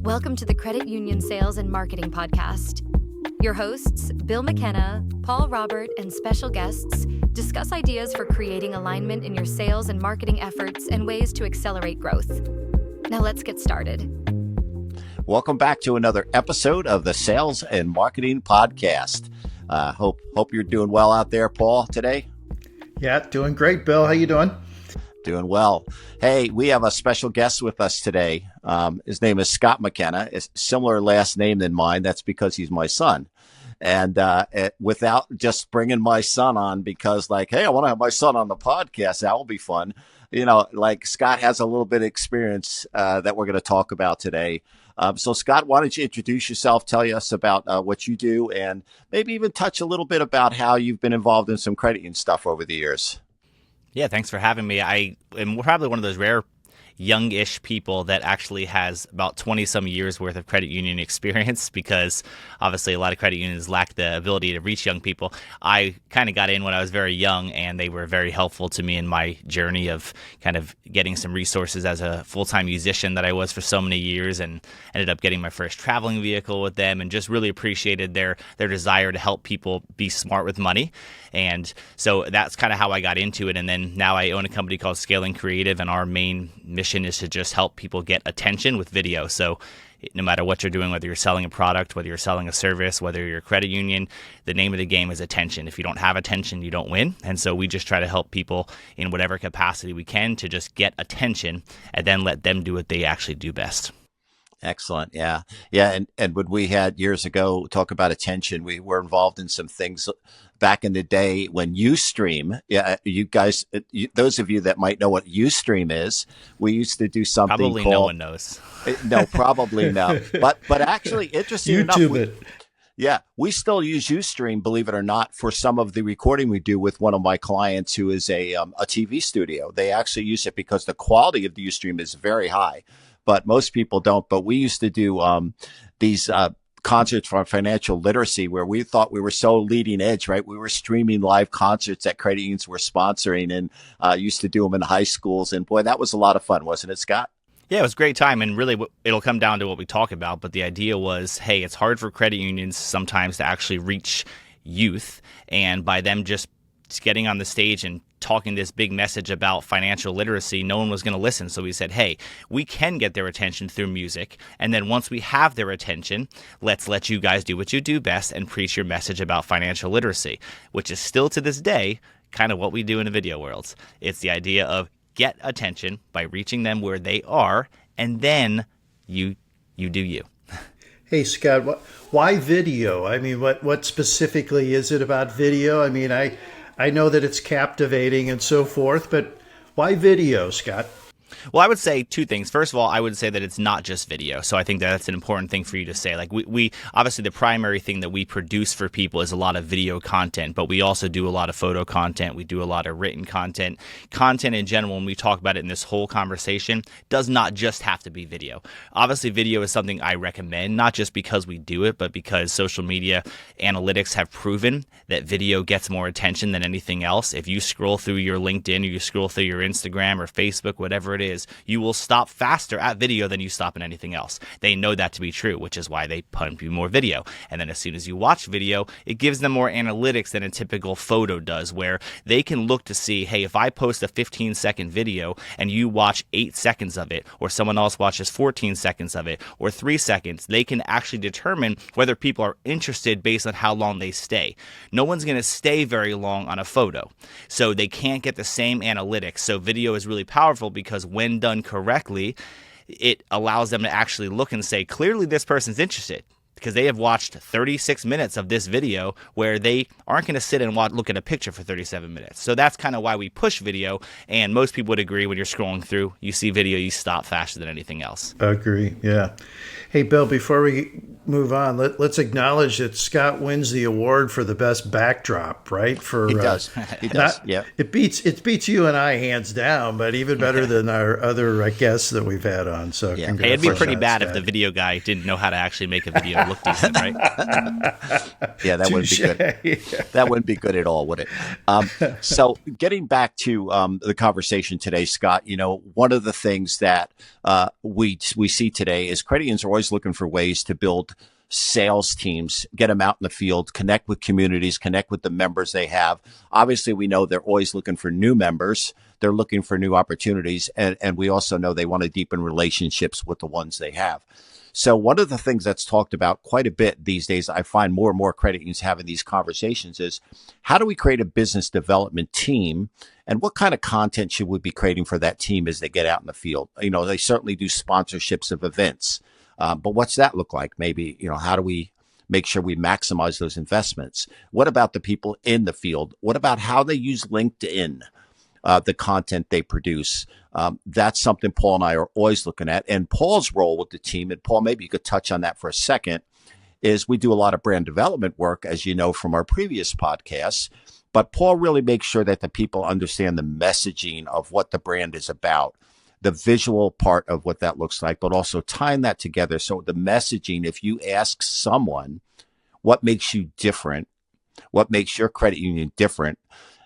Welcome to the Credit Union Sales and Marketing Podcast. Your hosts, Bill McKenna, Paul Robert, and special guests discuss ideas for creating alignment in your sales and marketing efforts and ways to accelerate growth. Now let's get started. Welcome back to another episode of the Sales and Marketing Podcast. Hope you're doing well out there, Paul, today. Yeah, doing great, Bill. How you doing? Doing well. Hey, we have a special guest with us today. His name is Scott McKenna. It's a similar last name than mine. That's because he's my son. And without just bringing my son on because hey, I want to have my son on the podcast. That will be fun. Scott has a little bit of experience that we're going to talk about today. So Scott, why don't you introduce yourself, tell us about what you do, and maybe even touch a little bit about how you've been involved in some credit union stuff over the years. Yeah, thanks for having me. I am probably one of those rare youngish people that actually has about 20-some years worth of credit union experience because obviously a lot of credit unions lack the ability to reach young people. I kind of got in when I was very young, and they were very helpful to me in my journey of kind of getting some resources as a full-time musician that I was for so many years, and ended up getting my first traveling vehicle with them, and just really appreciated their desire to help people be smart with money. And so that's kind of how I got into it. And then now I own a company called Scaling Creative, and our main mission is to just help people get attention with video. So no matter what you're doing, whether you're selling a product, whether you're selling a service, whether you're a credit union, the name of the game is attention. If you don't have attention, you don't win. And so we just try to help people in whatever capacity we can to just get attention and then let them do what they actually do best. Excellent. Yeah. And when we had years ago talk about attention, we were involved in some things back in the day when Ustream. Yeah. You guys, those of you that might know what Ustream is, we used to do something probably called, no one knows. No, probably no. But actually, interesting YouTube enough, we still use Ustream, believe it or not, for some of the recording we do with one of my clients who is a TV studio. They actually use it because the quality of the Ustream is very high. But most people don't. But we used to do these concerts for financial literacy where we thought we were so leading edge, right? We were streaming live concerts that credit unions were sponsoring, and used to do them in high schools. And boy, that was a lot of fun, wasn't it, Scott? Yeah, it was a great time, and really it'll come down to what we talk about, but the idea was, hey, it's hard for credit unions sometimes to actually reach youth, and by them just getting on the stage and talking this big message about financial literacy, no one was going to listen. So we said, hey, we can get their attention through music. And then once we have their attention, let's let you guys do what you do best and preach your message about financial literacy, which is still to this day kind of what we do in the video world. It's the idea of get attention by reaching them where they are, and then you do you. Hey, Scott, why video? I mean, what specifically is it about video? I mean, I know that it's captivating and so forth, but why video, Scott? Well, I would say two things. First of all, I would say that it's not just video. So I think that's an important thing for you to say. Like we obviously the primary thing that we produce for people is a lot of video content, but we also do a lot of photo content. We do a lot of written content. Content in general, when we talk about it in this whole conversation, does not just have to be video. Obviously, video is something I recommend, not just because we do it, but because social media analytics have proven that video gets more attention than anything else. If you scroll through your LinkedIn or you scroll through your Instagram or Facebook, whatever it is, you will stop faster at video than you stop in anything else. They know that to be true, which is why they pump you more video. And then as soon as you watch video, it gives them more analytics than a typical photo does, where they can look to see, hey, if I post a 15-second video and you watch 8 seconds of it, or someone else watches 14 seconds of it, or 3 seconds, they can actually determine whether people are interested based on how long they stay. No one's going to stay very long on a photo, so they can't get the same analytics. So video is really powerful because when done correctly, it allows them to actually look and say, clearly this person's interested because they have watched 36 minutes of this video where they aren't going to sit and look at a picture for 37 minutes. So that's kind of why we push video, and most people would agree when you're scrolling through, you see video, you stop faster than anything else. Agree, yeah. Hey, Bill, before we move on, let's acknowledge that Scott wins the award for the best backdrop, right? For He does. He does. not, Yeah. it beats you and I hands down, but even better than our other guests that we've had on. So Yeah. congrats. Hey, it'd be pretty on that, bad if Scott. the video guy didn't know how to actually make a video look decent, right? Yeah, that wouldn't be good. Yeah. That wouldn't be good at all, would it? So, getting back to the conversation today, Scott, one of the things that we see today is credit unions are always looking for ways to build sales teams, get them out in the field, connect with communities, connect with the members they have. Obviously, we know they're always looking for new members. They're looking for new opportunities. And we also know they want to deepen relationships with the ones they have. So one of the things that's talked about quite a bit these days, I find more and more credit unions having these conversations, is how do we create a business development team, and what kind of content should we be creating for that team as they get out in the field? They certainly do sponsorships of events, but what's that look like? Maybe, how do we make sure we maximize those investments? What about the people in the field? What about how they use LinkedIn? The content they produce. That's something Paul and I are always looking at. And Paul's role with the team, and Paul, maybe you could touch on that for a second, is we do a lot of brand development work, as you know from our previous podcasts. But Paul really makes sure that the people understand the messaging of what the brand is about, the visual part of what that looks like, but also tying that together. So the messaging, if you ask someone what makes you different, what makes your credit union different,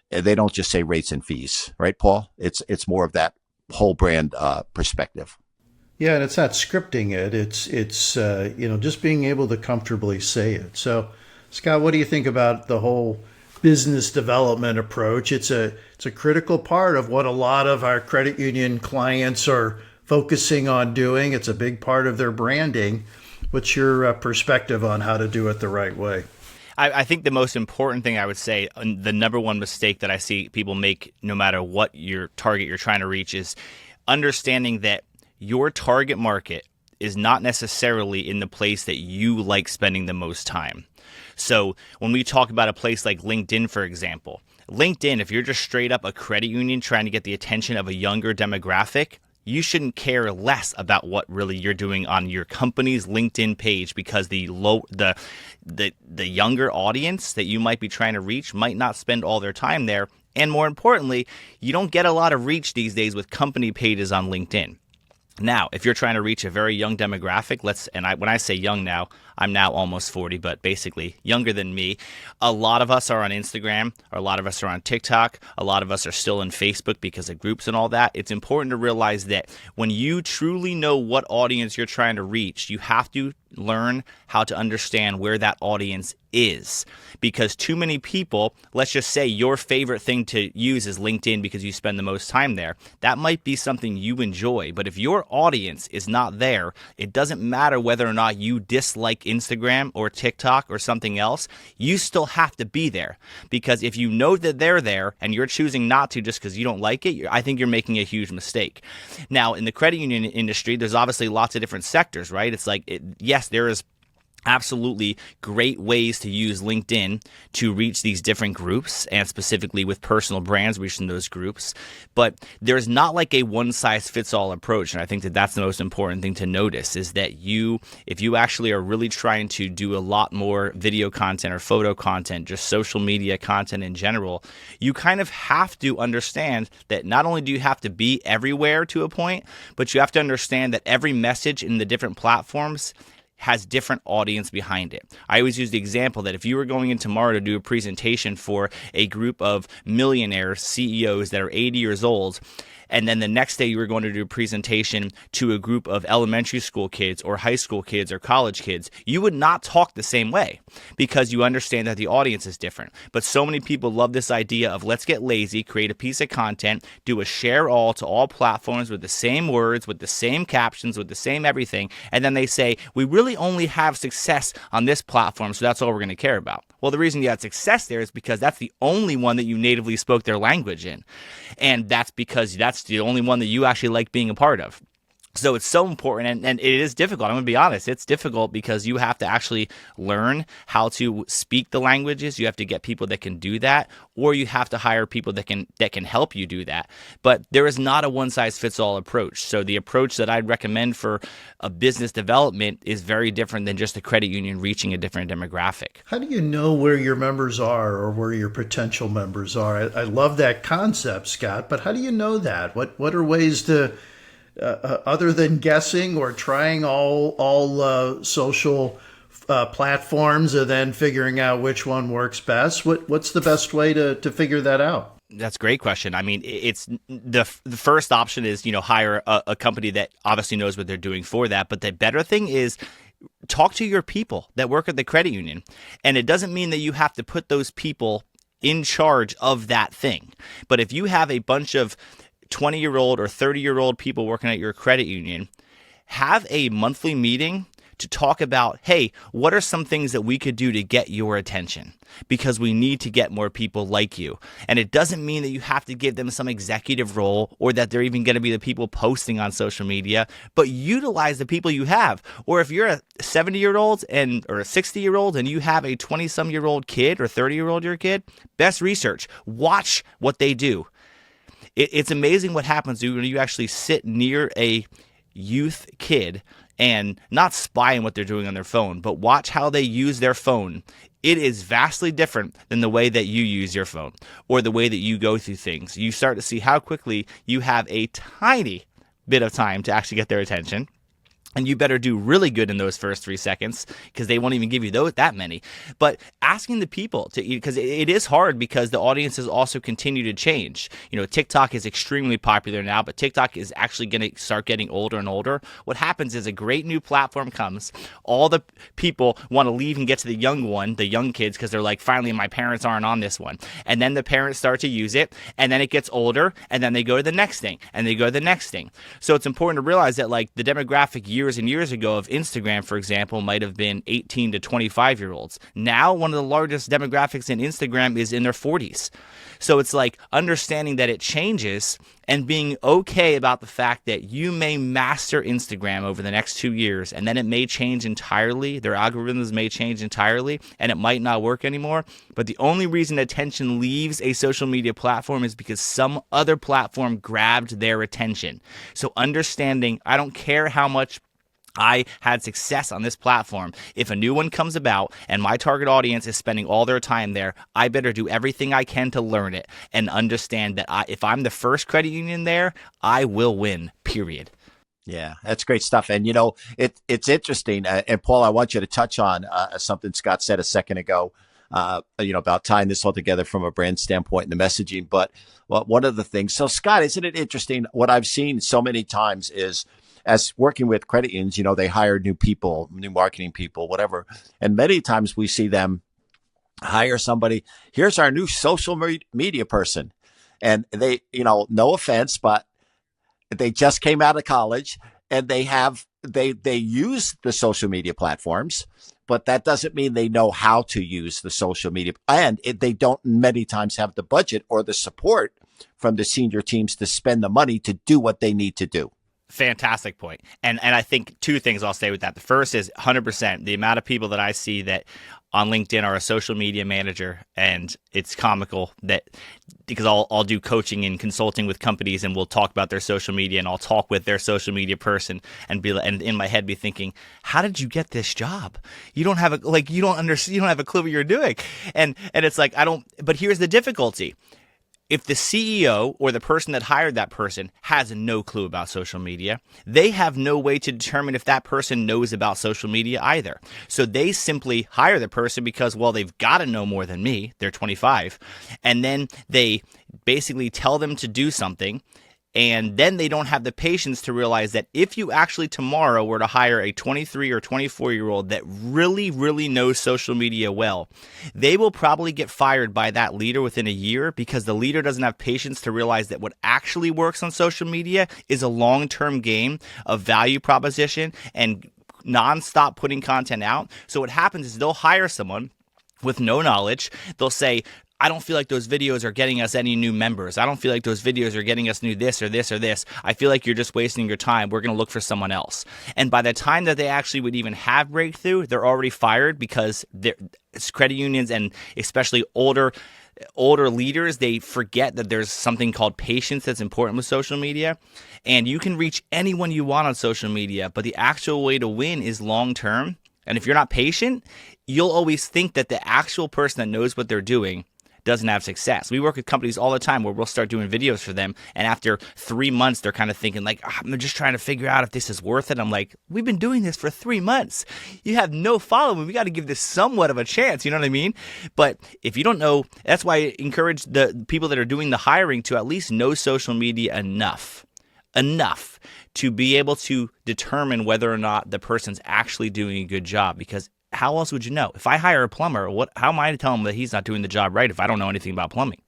they don't just say rates and fees, right, Paul? It's more of that whole brand perspective. Yeah, and it's not scripting it. It's just being able to comfortably say it. So, Scott, what do you think about the whole business development approach? It's a critical part of what a lot of our credit union clients are focusing on doing. It's a big part of their branding. What's your perspective on how to do it the right way? I think the most important thing I would say, the number one mistake that I see people make no matter what your target you're trying to reach, is understanding that your target market is not necessarily in the place that you like spending the most time. So when we talk about a place like LinkedIn, for example, LinkedIn, if you're just straight up a credit union trying to get the attention of a younger demographic, you shouldn't care less about what really you're doing on your company's LinkedIn page, because the younger audience that you might be trying to reach might not spend all their time there. And more importantly, you don't get a lot of reach these days with company pages on LinkedIn. Now, if you're trying to reach a very young demographic, when I say young now, I'm now almost 40, but basically younger than me. A lot of us are on Instagram, or a lot of us are on TikTok. A lot of us are still in Facebook because of groups and all that. It's important to realize that when you truly know what audience you're trying to reach, you have to learn how to understand where that audience is. Because too many people, let's just say your favorite thing to use is LinkedIn because you spend the most time there. That might be something you enjoy, but if your audience is not there, it doesn't matter whether or not you dislike Instagram or TikTok or something else, you still have to be there. Because if you know that they're there and you're choosing not to just because you don't like it, I think you're making a huge mistake. Now, in the credit union industry, there's obviously lots of different sectors, right? It's like, yes, there is absolutely great ways to use LinkedIn to reach these different groups, and specifically with personal brands reaching those groups. But there's not like a one-size-fits-all approach, and I think that that's the most important thing to notice, is that if you actually are really trying to do a lot more video content or photo content, just social media content in general, you kind of have to understand that not only do you have to be everywhere to a point, but you have to understand that every message in the different platforms has different audience behind it. I always use the example that if you were going in tomorrow to do a presentation for a group of millionaire CEOs that are 80 years old, and then the next day you were going to do a presentation to a group of elementary school kids or high school kids or college kids, you would not talk the same way, because you understand that the audience is different. But so many people love this idea of, let's get lazy, create a piece of content, do a share all to all platforms with the same words, with the same captions, with the same everything, and then they say, we really only have success on this platform, so that's all we're going to care about. Well, the reason you had success there is because that's the only one that you natively spoke their language in. And that's because that's the only one that you actually like being a part of. So it's so important, and it is difficult. I'm going to be honest. It's difficult because you have to actually learn how to speak the languages. You have to get people that can do that, or you have to hire people that can help you do that. But there is not a one-size-fits-all approach. So the approach that I'd recommend for a business development is very different than just a credit union reaching a different demographic. How do you know where your members are or where your potential members are? I love that concept, Scott, but how do you know that? What are ways to other than guessing or trying all social platforms and then figuring out which one works best? What's the best way to figure that out? That's a great question. I mean, it's the first option is, hire a company that obviously knows what they're doing for that. But the better thing is talk to your people that work at the credit union. And it doesn't mean that you have to put those people in charge of that thing. But if you have a bunch of 20-year-old or 30-year-old people working at your credit union, have a monthly meeting to talk about, hey, what are some things that we could do to get your attention? Because we need to get more people like you. And it doesn't mean that you have to give them some executive role or that they're even going to be the people posting on social media, but utilize the people you have. Or if you're a 70-year-old or a 60-year-old and you have a 20-some-year-old kid or 30-year-old your kid, best research. Watch what they do. It's amazing what happens when you actually sit near a youth kid and not spy on what they're doing on their phone, but watch how they use their phone. It is vastly different than the way that you use your phone or the way that you go through things. You start to see how quickly you have a tiny bit of time to actually get their attention. And you better do really good in those first 3 seconds because they won't even give you that many. But asking the people to, because it is hard because the audiences also continue to change. TikTok is extremely popular now, but TikTok is actually going to start getting older and older. What happens is a great new platform comes. All the people want to leave and get to the young kids, because they're like, finally, my parents aren't on this one. And then the parents start to use it, and then it gets older, and then they go to the next thing, and they go to the next thing. So it's important to realize that like the demographic years and years ago of Instagram, for example, might have been 18 to 25-year-olds. Now, one of the largest demographics in Instagram is in their 40s. So it's like understanding that it changes and being okay about the fact that you may master Instagram over the next 2 years, and then it may change entirely. Their algorithms may change entirely, and it might not work anymore. But the only reason attention leaves a social media platform is because some other platform grabbed their attention. So understanding, I don't care how much I had success on this platform. If a new one comes about and my target audience is spending all their time there, I better do everything I can to learn it and understand that if I'm the first credit union there, I will win, period. Yeah, that's great stuff. And, it's interesting. And Paul, I want you to touch on something Scott said a second ago, about tying this all together from a brand standpoint and the messaging. But one of the things, so Scott, isn't it interesting? What I've seen so many times is, as working with credit unions, they hire new people, new marketing people, whatever. And many times we see them hire somebody. Here's our new social media person. And they, no offense, but they just came out of college and they use the social media platforms, but that doesn't mean they know how to use the social media. And they don't many times have the budget or the support from the senior teams to spend the money to do what they need to do. Fantastic point. And I think two things I'll say with that. The first is 100%. The amount of people that I see that on LinkedIn are a social media manager, and it's comical that because I'll do coaching and consulting with companies, and we'll talk about their social media, and I'll talk with their social media person and in my head be thinking, how did you get this job? You don't have you don't have a clue what you're doing. And it's like, but here's the difficulty. If the CEO or the person that hired that person has no clue about social media, they have no way to determine if that person knows about social media either. So they simply hire the person because, well, they've got to know more than me. They're 25. And then they basically tell them to do something. And then they don't have the patience to realize that if you actually tomorrow were to hire a 23 or 24-year-old that really, really knows social media well, they will probably get fired by that leader within a year because the leader doesn't have patience to realize that what actually works on social media is a long-term game of value proposition and nonstop putting content out. So what happens is they'll hire someone with no knowledge. They'll say, I don't feel like those videos are getting us any new members. I don't feel like those videos are getting us new this or this or this. I feel like you're just wasting your time. We're going to look for someone else. And by the time that they actually would even have breakthrough, they're already fired because credit unions and especially older leaders, they forget that there's something called patience that's important with social media. And you can reach anyone you want on social media, but the actual way to win is long term. And if you're not patient, you'll always think that the actual person that knows what they're doing doesn't have success. We work with companies all the time where we'll start doing videos for them, and after 3 months, they're kind of thinking like, I'm just trying to figure out if this is worth it. I'm like, we've been doing this for 3 months. You have no following. We got to give this somewhat of a chance. You know what I mean? But if you don't know, that's why I encourage the people that are doing the hiring to at least know social media enough to be able to determine whether or not the person's actually doing a good job. Because how else would you know? If I hire a plumber, how am I to tell him that he's not doing the job right if I don't know anything about plumbing?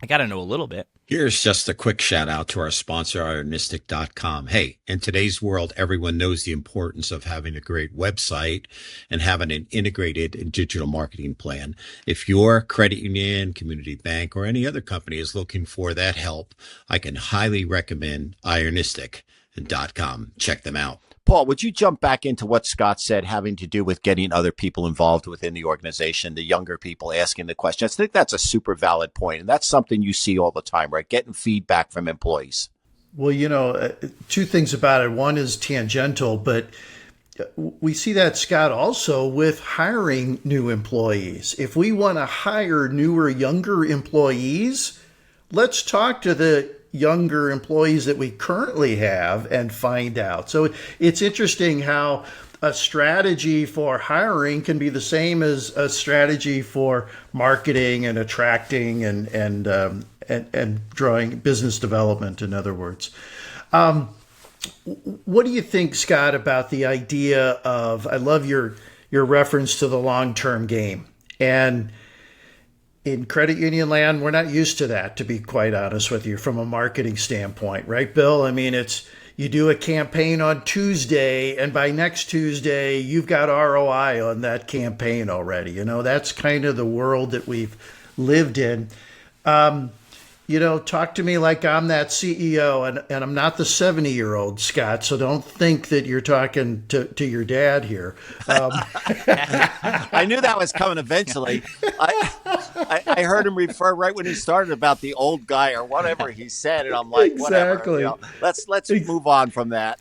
I got to know a little bit. Here's just a quick shout out to our sponsor, ironistic.com. Hey, in today's world, everyone knows the importance of having a great website and having an integrated digital marketing plan. If your credit union, community bank, or any other company is looking for that help, I can highly recommend ironistic.com. Check them out. Paul, would you jump back into what Scott said having to do with getting other people involved within the organization, the younger people asking the questions? I think that's a super valid point, and that's something you see all the time, right? Getting feedback from employees. Well, two things about it. One is tangential, but we see that, Scott, also with hiring new employees. If we want to hire newer, younger employees, let's talk to the younger employees that we currently have and find out. So it's interesting how a strategy for hiring can be the same as a strategy for marketing and attracting and drawing business development, in other words. What do you think, Scott, about the idea of, I love your reference to the long-term game. And in credit union land, we're not used to that, to be quite honest with you, from a marketing standpoint, right, Bill? I mean, it's you do a campaign on Tuesday, and by next Tuesday, you've got ROI on that campaign already. That's kind of the world that we've lived in. Talk to me like I'm that CEO, and I'm not the 70-year-old, Scott, so don't think that you're talking to your dad here. I knew that was coming eventually. I heard him refer right when he started about the old guy or whatever he said, and I'm like, exactly. Whatever. Let's move on from that.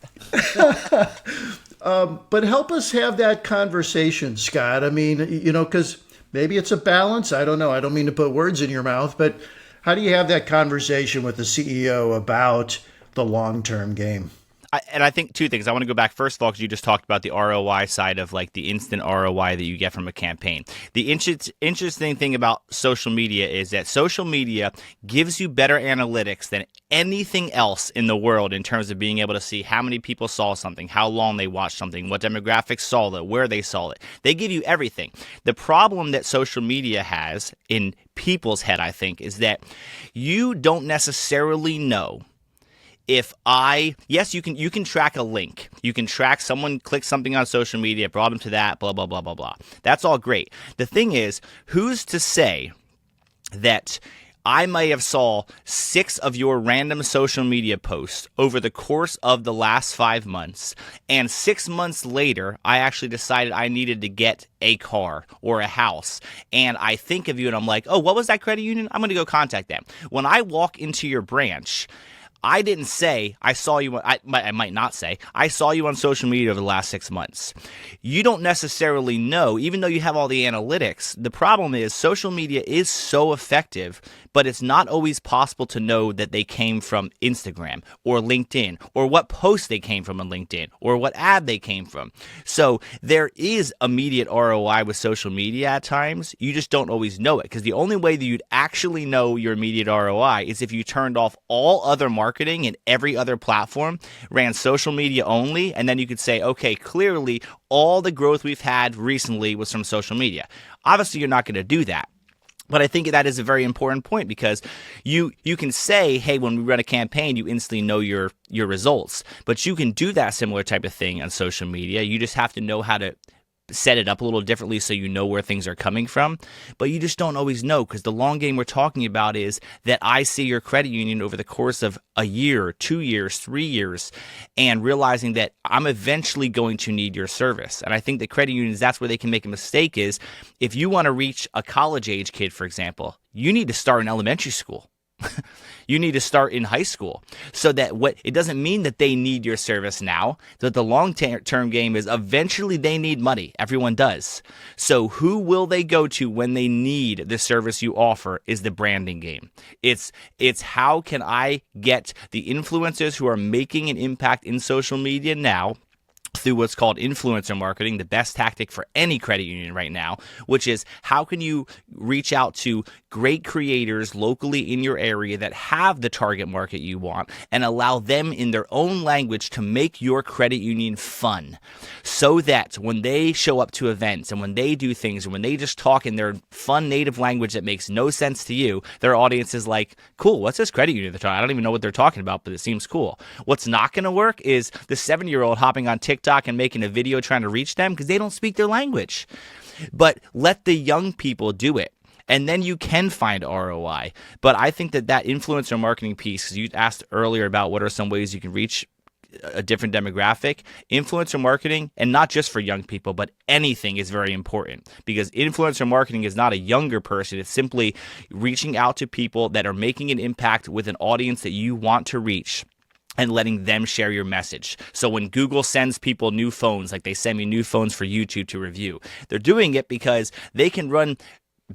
But help us have that conversation, Scott. I mean, because maybe it's a balance. I don't know. I don't mean to put words in your mouth, but how do you have that conversation with the CEO about the long-term game? I think two things. I want to go back, first of all, because you just talked about the ROI side of like the instant ROI that you get from a campaign. The interesting thing about social media is that social media gives you better analytics than anything else in the world in terms of being able to see how many people saw something, how long they watched something, what demographics saw it, where they saw it. They give you everything. The problem that social media has in people's head, I think, is that you don't necessarily know yes, you can track a link. You can track someone clicked something on social media, brought them to that, blah, blah, blah, blah, blah. That's all great. The thing is, who's to say that I may have saw 6 of your random social media posts over the course of the last 5 months, and 6 months later, I actually decided I needed to get a car or a house, and I think of you and I'm like, oh, what was that credit union? I'm going to go contact them. When I walk into your branch, I didn't say I saw you. I might not say I saw you on social media over the last 6 months. You don't necessarily know, even though you have all the analytics. The problem is social media is so effective, but it's not always possible to know that they came from Instagram or LinkedIn, or what post they came from on LinkedIn, or what ad they came from. So there is immediate ROI with social media at times. You just don't always know it, because the only way that you'd actually know your immediate ROI is if you turned off all other marketing and every other platform, ran social media only, and then you could say, okay, clearly all the growth we've had recently was from social media. Obviously, you're not going to do that. But I think that is a very important point, because you can say, hey, when we run a campaign, you instantly know your results. But you can do that similar type of thing on social media. You just have to know how to set it up a little differently so you know where things are coming from, but you just don't always know, because the long game we're talking about is that I see your credit union over the course of a year, 2 years, 3 years, and realizing that I'm eventually going to need your service. And I think that credit unions, that's where they can make a mistake, is if you want to reach a college age kid, for example, you need to start in elementary school. You need to start in high school, so that it doesn't mean that they need your service now. That the long-term game is eventually they need money. Everyone does. So who will they go to when they need the service you offer is the branding game. It's how can I get the influencers who are making an impact in social media now through what's called influencer marketing, the best tactic for any credit union right now, which is how can you reach out to great creators locally in your area that have the target market you want and allow them in their own language to make your credit union fun, so that when they show up to events and when they do things and when they just talk in their fun native language that makes no sense to you, their audience is like, cool, what's this credit union they're talking? I don't even know what they're talking about, but it seems cool. What's not going to work is the 7-year-old hopping on TikTok and making a video trying to reach them because they don't speak their language. But let the young people do it, and then you can find ROI. But I think that influencer marketing piece, because you asked earlier about what are some ways you can reach a different demographic, influencer marketing, and not just for young people, but anything is very important, because influencer marketing is not a younger person. It's simply reaching out to people that are making an impact with an audience that you want to reach, and letting them share your message. So when Google sends people new phones, like they send me new phones for YouTube to review, they're doing it because they can run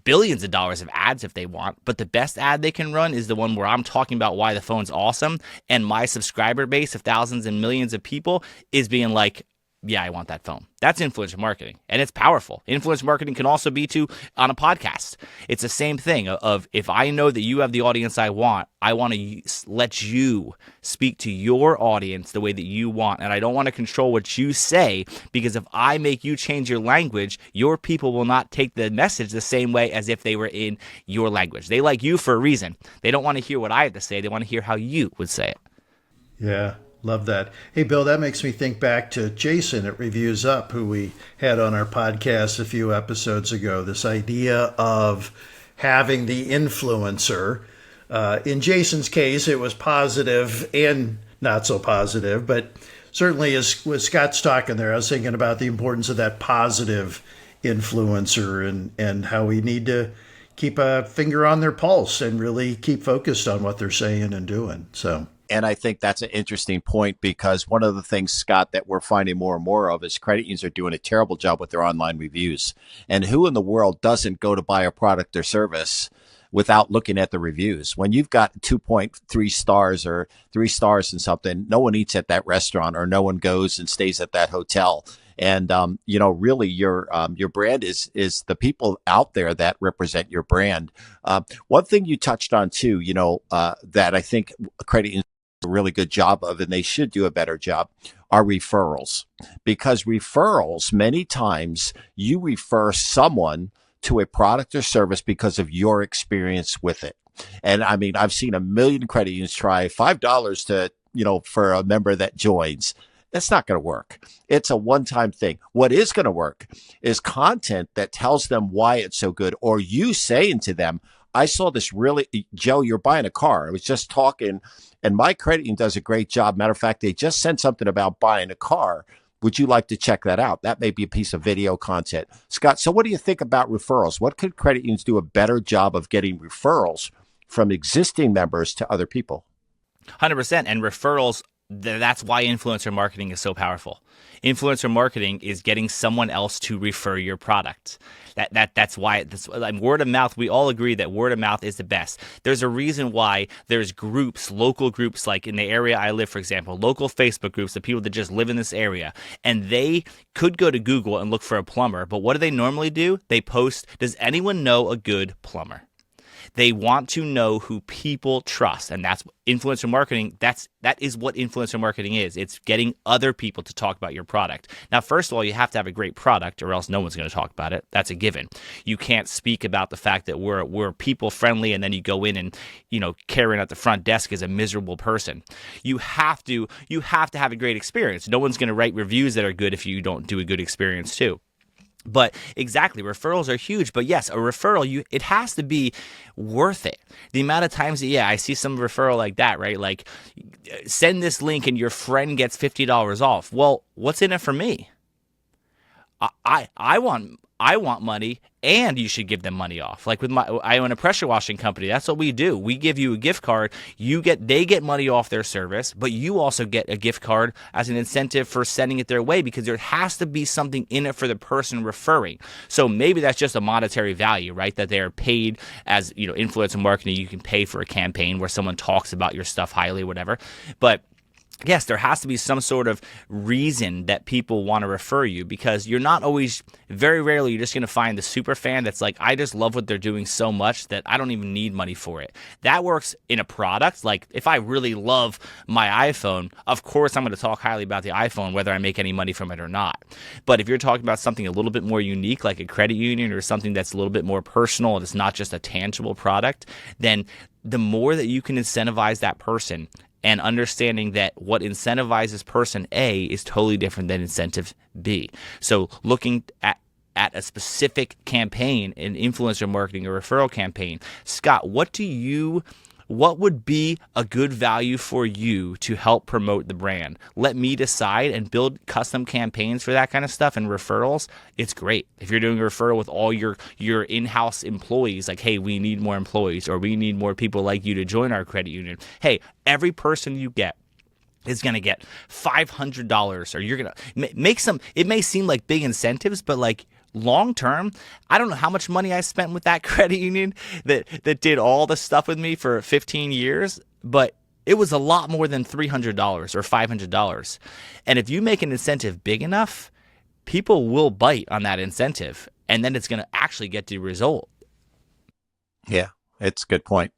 billions of dollars of ads if they want, but the best ad they can run is the one where I'm talking about why the phone's awesome, and my subscriber base of thousands and millions of people is being like, yeah, I want that phone. That's influencer marketing, and it's powerful. Influencer marketing can also be on a podcast. It's the same thing of if I know that you have the audience I want to let you speak to your audience the way that you want, and I don't want to control what you say, because if I make you change your language, your people will not take the message the same way as if they were in your language. They like you for a reason. They don't want to hear what I have to say. They want to hear how you would say it. Yeah, love that. Hey, Bill, that makes me think back to Jason at Reviews Up, who we had on our podcast a few episodes ago. This idea of having the influencer. In Jason's case, it was positive and not so positive, but certainly as Scott's talking there, I was thinking about the importance of that positive influencer and how we need to keep a finger on their pulse and really keep focused on what they're saying and doing. And I think that's an interesting point, because one of the things, Scott, that we're finding more and more of is credit unions are doing a terrible job with their online reviews. And who in the world doesn't go to buy a product or service without looking at the reviews? When you've got 2.3 stars or 3 stars in something, no one eats at that restaurant, or no one goes and stays at that hotel. And, really your brand is the people out there that represent your brand. One thing you touched on too, that I think credit unions do a really good job of, and they should do a better job, are referrals. Because referrals, many times you refer someone to a product or service because of your experience with it. And I mean, I've seen a million credit unions try $5 to, for a member that joins. That's not going to work. It's a one-time thing. What is going to work is content that tells them why it's so good, or you saying to them, I saw this Joe, you're buying a car. I was just talking, and my credit union does a great job. Matter of fact, they just sent something about buying a car. Would you like to check that out? That may be a piece of video content. Scott, so what do you think about referrals? What could credit unions do a better job of getting referrals from existing members to other people? 100%. And referrals, that's why influencer marketing is so powerful. Influencer marketing is getting someone else to refer your product. That's why word of mouth. We all agree that word of mouth is the best. There's a reason why there's groups, local groups, like in the area I live, for example, local Facebook groups of people that just live in this area, and they could go to Google and look for a plumber. But what do they normally do? They post, does anyone know a good plumber? They want to know who people trust, and that's influencer marketing. That is what influencer marketing is. It's getting other people to talk about your product. Now, first of all, you have to have a great product, or else no one's going to talk about it. That's a given. You can't speak about the fact that we're people friendly, and then you go in and Karen at the front desk is a miserable person. You have to have a great experience. No one's going to write reviews that are good if you don't do a good experience too. But exactly, referrals are huge. But yes, a referral, it has to be worth it. The amount of times that, I see some referral like that, right? Like, send this link and your friend gets $50 off. Well, what's in it for me? I want money, and you should give them money off. Like I own a pressure washing company. That's what we do. We give you a gift card. They get money off their service, but you also get a gift card as an incentive for sending it their way, because there has to be something in it for the person referring. So maybe that's just a monetary value, right? That they're paid as, influencer marketing. You can pay for a campaign where someone talks about your stuff highly, whatever. But yes, there has to be some sort of reason that people want to refer you, because you're not always, very rarely, you're just going to find the super fan that's like, I just love what they're doing so much that I don't even need money for it. That works in a product. Like, if I really love my iPhone, of course I'm going to talk highly about the iPhone, whether I make any money from it or not. But if you're talking about something a little bit more unique, like a credit union, or something that's a little bit more personal and it's not just a tangible product, then the more that you can incentivize that person, and understanding that what incentivizes person A is totally different than incentive B. So looking at a specific campaign, an influencer marketing or referral campaign, Scott, what would be a good value for you to help promote the brand? Let me decide and build custom campaigns for that kind of stuff. And referrals, it's great. If you're doing a referral with all your in-house employees, like, hey, we need more employees, or we need more people like you to join our credit union. Hey, every person you get is going to get $500, or you're going to make some, it may seem like big incentives, but like, long term, I don't know how much money I spent with that credit union that did all the stuff with me for 15 years, but it was a lot more than $300 or $500. And if you make an incentive big enough, people will bite on that incentive, and then it's going to actually get the result. Yeah, it's a good point.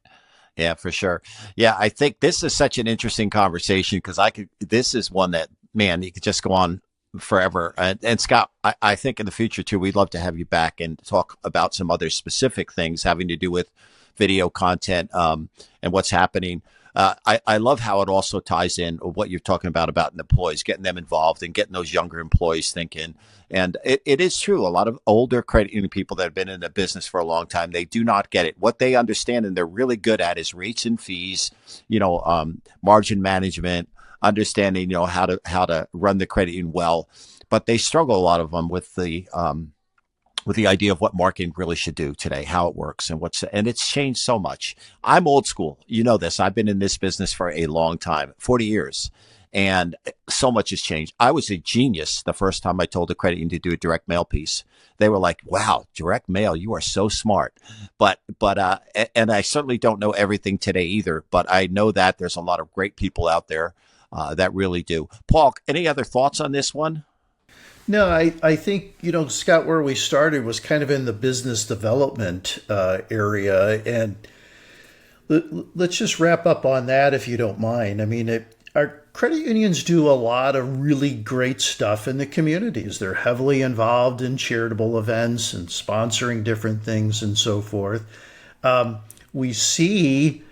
Yeah, for sure. Yeah, I think this is such an interesting conversation, because this is one that, man, you could just go on forever. And Scott, I think in the future too, we'd love to have you back and talk about some other specific things having to do with video content, and what's happening. I love how it also ties in what you're talking about employees, getting them involved and getting those younger employees thinking. And it is true. A lot of older credit union people that have been in the business for a long time, they do not get it. What they understand and they're really good at is rates and fees, margin management, understanding, how to run the credit union well, but they struggle, a lot of them, with the idea of what marketing really should do today, how it works, and it's changed so much. I'm old school, this. I've been in this business for a long time, 40 years, and so much has changed. I was a genius the first time I told a credit union to do a direct mail piece. They were like, "Wow, direct mail, you are so smart." But and I certainly don't know everything today either. But I know that there's a lot of great people out there that really do. Paul, any other thoughts on this one? No, I think, Scott, where we started was kind of in the business development area. And let's just wrap up on that, if you don't mind. I mean, our credit unions do a lot of really great stuff in the communities. They're heavily involved in charitable events and sponsoring different things and so forth. We see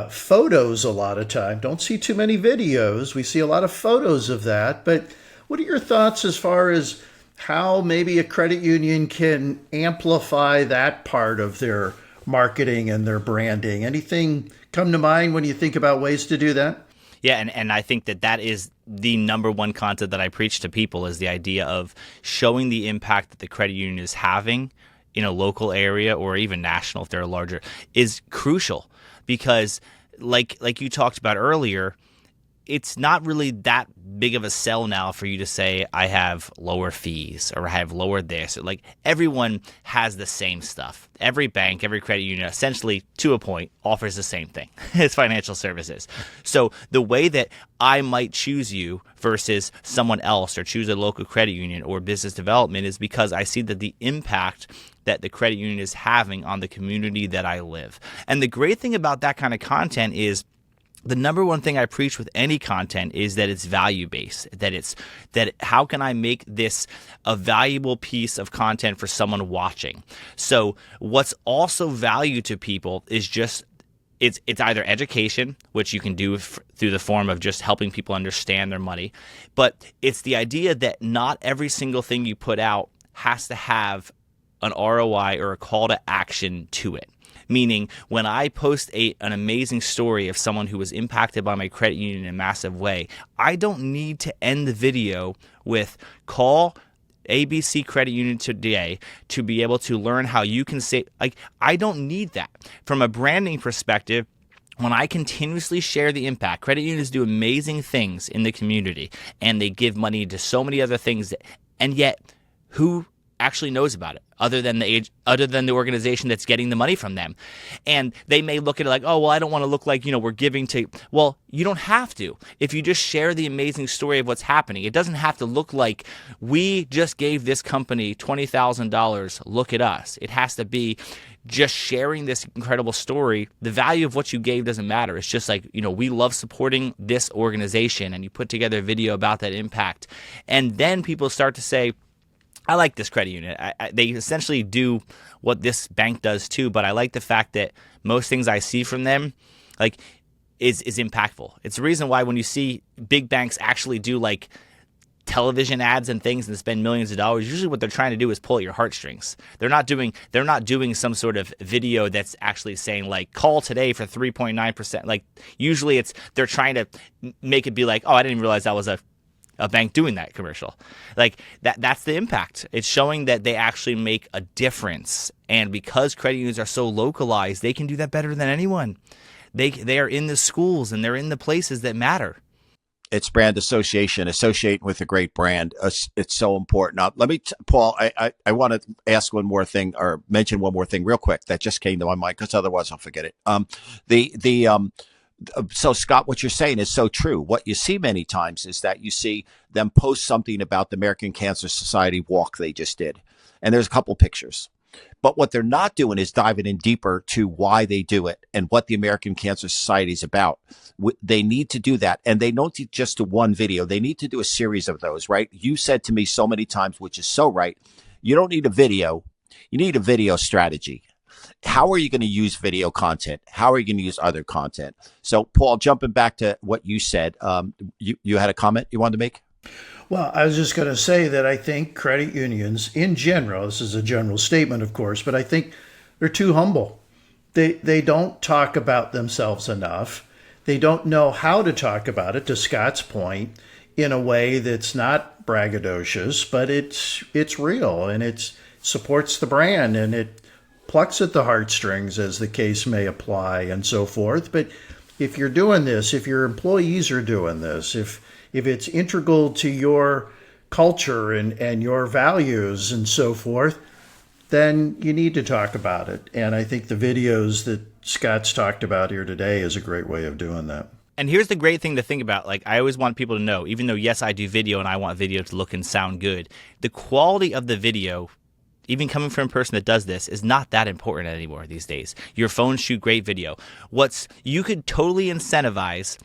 photos a lot of time. Don't see too many videos. We see a lot of photos of that. But what are your thoughts as far as how maybe a credit union can amplify that part of their marketing and their branding? Anything come to mind when you think about ways to do that? Yeah, and I think that is the number one content that I preach to people, is the idea of showing the impact that the credit union is having in a local area, or even national if they're larger, is crucial. Because like you talked about earlier, it's not really that big of a sell now for you to say, I have lower fees, or I have lower this. Like, everyone has the same stuff. Every bank, every credit union, essentially, to a point, offers the same thing. It's financial services. So the way that I might choose you versus someone else, or choose a local credit union or business development, is because I see that the impact that the credit union is having on the community that I live. And the great thing about that kind of content is, the number one thing I preach with any content is that it's value-based, that how can I make this a valuable piece of content for someone watching? So what's also value to people is just, it's either education, which you can do through the form of just helping people understand their money, but it's the idea that not every single thing you put out has to have an ROI or a call to action to it. Meaning, when I post an amazing story of someone who was impacted by my credit union in a massive way, I don't need to end the video with call ABC Credit Union today to be able to learn how you can save. Like, I don't need that. From a branding perspective, when I continuously share the impact, credit unions do amazing things in the community, and they give money to so many other things, and yet who actually knows about it other than the organization that's getting the money from them? And they may look at it like, oh, well, I don't want to look like, we're giving to, well, you don't have to. If you just share the amazing story of what's happening, it doesn't have to look like we just gave this company $20,000, look at us. It has to be just sharing this incredible story. The value of what you gave doesn't matter. It's just like, we love supporting this organization, and you put together a video about that impact. And then people start to say, I like this credit union. They essentially do what this bank does too, but I like the fact that most things I see from them is impactful. It's the reason why when you see big banks actually do television ads and things and spend millions of dollars, usually what they're trying to do is pull at your heartstrings. They're not doing some sort of video that's actually saying call today for 3.9%. Usually they're trying to make it be like, oh, I didn't even realize that was a bank doing that commercial. That's the impact. It's showing that they actually make a difference. And because credit unions are so localized, they can do that better than anyone. They are in the schools and they're in the places that matter. It's brand association, associating with a great brand. It's so important. Now, let me, Paul, I want to ask one more thing, or mention one more thing real quick that just came to my mind, because otherwise I'll forget it. So, Scott, what you're saying is so true. What you see many times is that you see them post something about the American Cancer Society walk they just did, and there's a couple pictures. But what they're not doing is diving in deeper to why they do it and what the American Cancer Society is about. They need to do that, and they don't just do one video. They need to do a series of those, right? You said to me so many times, which is so right, you don't need a video. You need a video strategy. How are you going to use video content? How are you going to use other content? So, Paul, jumping back to what you said, you had a comment you wanted to make? Well, I was just going to say that I think credit unions in general, this is a general statement, of course, but I think they're too humble. They don't talk about themselves enough. They don't know how to talk about it, to Scott's point, in a way that's not braggadocious, but it's real, and it supports the brand, and it plucks at the heartstrings, as the case may apply, and so forth. But if you're doing this, if your employees are doing this, if it's integral to your culture and your values and so forth, then you need to talk about it. And I think the videos that Scott's talked about here today is a great way of doing that. And here's the great thing to think about. I always want people to know, even though, yes, I do video and I want video to look and sound good, the quality of the video, even coming from a person that does this, is not that important anymore these days. Your phones shoot great video. You could totally incentivize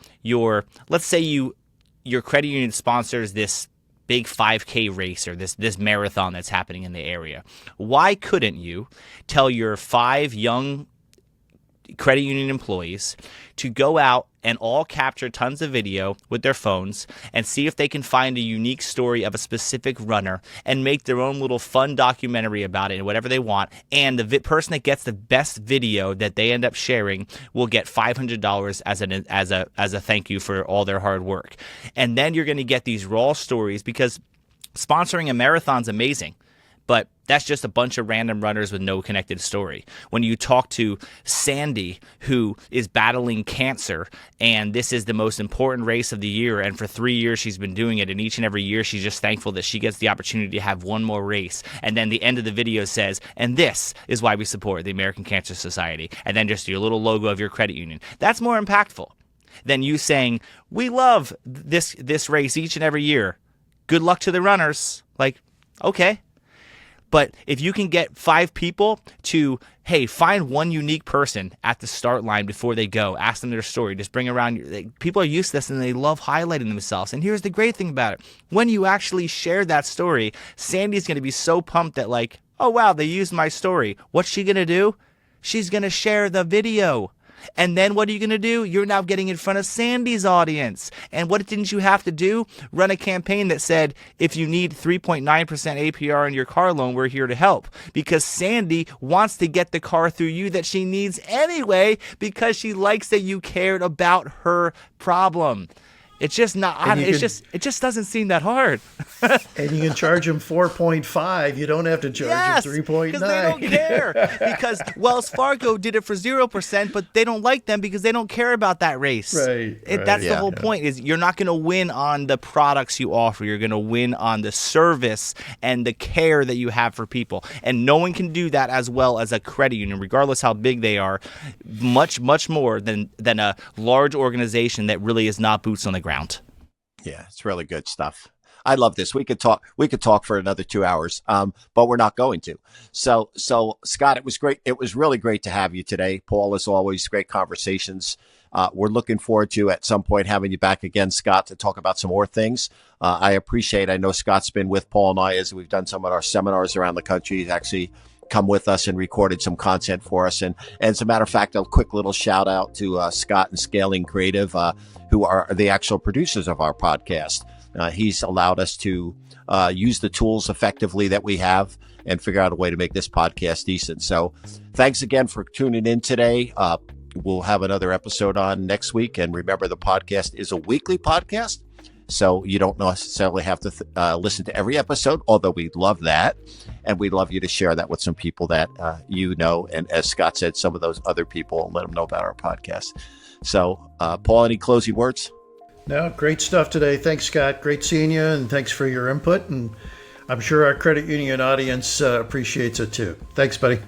let's say your credit union sponsors this big 5K race or this marathon that's happening in the area. Why couldn't you tell your 5 young credit union employees to go out and all capture tons of video with their phones and see if they can find a unique story of a specific runner and make their own little fun documentary about it and whatever they want. And the person that gets the best video that they end up sharing will get $500 as a thank you for all their hard work. And then you're going to get these raw stories, because sponsoring a marathon's amazing, but that's just a bunch of random runners with no connected story. When you talk to Sandy, who is battling cancer, and this is the most important race of the year, and for 3 years she's been doing it, and each and every year she's just thankful that she gets the opportunity to have one more race. And then the end of the video says, and this is why we support the American Cancer Society. And then just your little logo of your credit union. That's more impactful than you saying, we love this race each and every year. Good luck to the runners. Okay. But if you can get 5 people to, hey, find one unique person at the start line before they go, ask them their story, just bring around, people are used to this and they love highlighting themselves. And here's the great thing about it. When you actually share that story, Sandy's going to be so pumped that oh, wow, they used my story. What's she going to do? She's going to share the video. And then what are you going to do? You're now getting in front of Sandy's audience. And what didn't you have to do? Run a campaign that said, if you need 3.9% APR on your car loan, we're here to help. Because Sandy wants to get the car through you that she needs anyway, because she likes that you cared about her problem. It's just not. It just doesn't seem that hard. And you can charge them 4.5. You don't have to charge them 3.9 because they don't care. Because Wells Fargo did it for 0%, but they don't like them because they don't care about that race. Right. That's the whole point. Is you're not going to win on the products you offer. You're going to win on the service and the care that you have for people. And no one can do that as well as a credit union, regardless how big they are. Much more than a large organization that really is not boots on the ground. Yeah, it's really good stuff. I love this. We could talk for another 2 hours, but we're not going to. So Scott, it was great. It was really great to have you today. Paul, as always, great conversations. We're looking forward to at some point having you back again, Scott, to talk about some more things. I know Scott's been with Paul and I as we've done some of our seminars around the country. He's actually come with us and recorded some content for us. And as a matter of fact, a quick little shout out to Scott and Scaling Creative, who are the actual producers of our podcast. He's allowed us to use the tools effectively that we have and figure out a way to make this podcast decent. So thanks again for tuning in today. We'll have another episode on next week. And remember, the podcast is a weekly podcast, so you don't necessarily have to listen to every episode, although we'd love that. And we'd love you to share that with some people that And as Scott said, some of those other people, let them know about our podcast. So, Paul, any closing words? No, great stuff today. Thanks, Scott. Great seeing you, and thanks for your input. And I'm sure our credit union audience appreciates it too. Thanks, buddy.